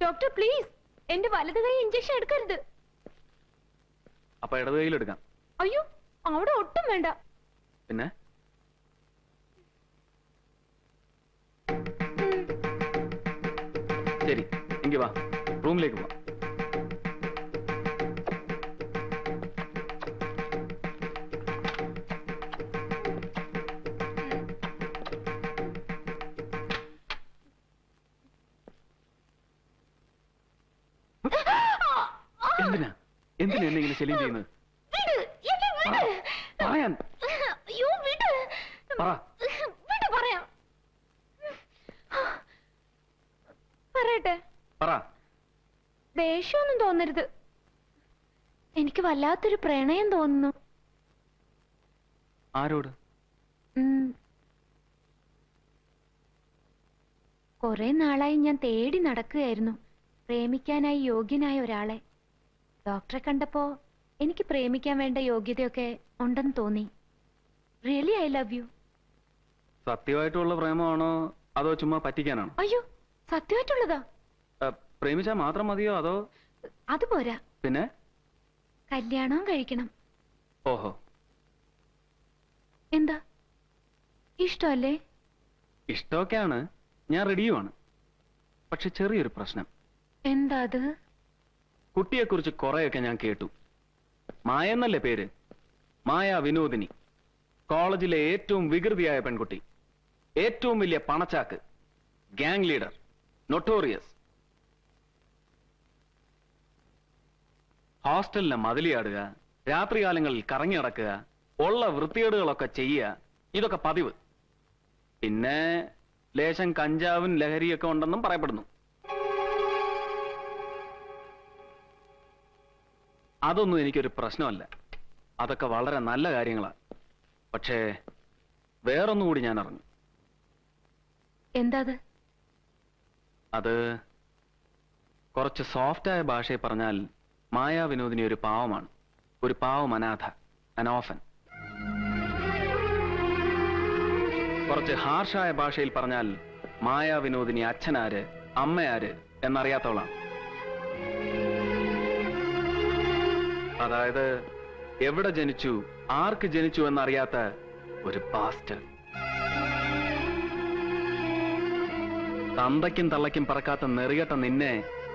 Doctor please, എന്റെ വലത് കൈ ഇഞ്ചക്ഷൻ എടുക്കരുത്. അപ്പൊ ഇടത് കൈയിലെടുക്കാം. അയ്യോ, അവിടെ ഒട്ടും വേണ്ട. പിന്നെ ശരി, എങ്കിൽ വാ, റൂമിലേക്ക് പോവാം. എന്തിനാ എന്തിനാ എന്നെ ഇങ്ങനെ ശല്യം ചെയ്യുന്നത്? പറയാൻ പറയാം. പറയട്ടെ? പറ. ദേഷ്യമൊന്നും തോന്നരുത്. എനിക്ക് വല്ലാത്തൊരു പ്രണയം തോന്നുന്നു. ആരോട്? കുറെ നാളായി ഞാൻ തേടി നടക്കുകയായിരുന്നു പ്രേമിക്കാനായി യോഗ്യനായ ഒരാളെ. ഡോക്ടറെ കണ്ടപ്പോ എനിക്ക് പ്രേമിക്കാൻ വേണ്ട യോഗ്യതയൊക്കെ ഉണ്ടെന്ന് തോന്നി. Really I love you. സത്യമായിട്ടുള്ള പ്രേമമാണോ അതോ ചുമ്മാ പറ്റിക്കാനാണോ? അയ്യോ, സത്യമായിട്ടുള്ളതാ. പ്രേമിച്ചാ മാത്രം മതിയോ അതോ? അത് പോരാ. പിന്നെ കല്യാണവും കഴിക്കണം. ഓഹോ, എന്താ ഇഷ്ടമല്ലേ? ഇഷ്ടമൊക്കെയാണ്, ഞാൻ റെഡിയുമാണ്. പക്ഷെ ചെറിയൊരു പ്രശ്നം. എന്താ അത്? കുട്ടിയെക്കുറിച്ച് കുറെയൊക്കെ ഞാൻ കേട്ടു. മായ എന്നല്ലേ പേര്? മായ വിനോദിനി. കോളേജിലെ ഏറ്റവും വികൃതിയായ പെൺകുട്ടി, ഏറ്റവും വലിയ പണച്ചാക്ക്, ഗ്യാങ് ലീഡർ, നൊട്ടോറിയസ്. ഹോസ്റ്റലിനെ മതിലിയാടുക, രാത്രികാലങ്ങളിൽ കറങ്ങി നടക്കുക, ഉള്ള വൃത്തികേടുകളൊക്കെ ചെയ്യുക, ഇതൊക്കെ പതിവ്. പിന്നെ ലേശം കഞ്ചാവും ലഹരിയൊക്കെ ഉണ്ടെന്നും പറയപ്പെടുന്നു. അതൊന്നും എനിക്കൊരു പ്രശ്നമല്ല, അതൊക്കെ വളരെ നല്ല കാര്യങ്ങളാണ്. പക്ഷേ വേറൊന്നുകൂടി ഞാൻ അറിഞ്ഞു. എന്താ അത് കുറച്ച് സോഫ്റ്റായ ഭാഷയിൽ പറഞ്ഞാൽ മായാ വിനോദിനി ഒരു പാവമാണ്, ഒരു പാവം അനാഥ, അനോഫൻ. കുറച്ച് ഹാർഷായ ഭാഷയിൽ പറഞ്ഞാൽ മായാ വിനോദിനി അച്ഛനാര് അമ്മയാര് എന്നറിയാത്തവളാണ്. അതായത് എവിടെ ജനിച്ചു, ആർക്ക് ജനിച്ചു എന്നറിയാത്ത ഒരു ബാസ്റ്റർ. തന്തയ്ക്കും തള്ളയ്ക്കും പറക്കാത്ത നെറികെട്ട നിന്നെ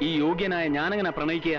ഈ യോഗ്യനായ ഞാനെങ്ങനെ പ്രണയിക്കുക?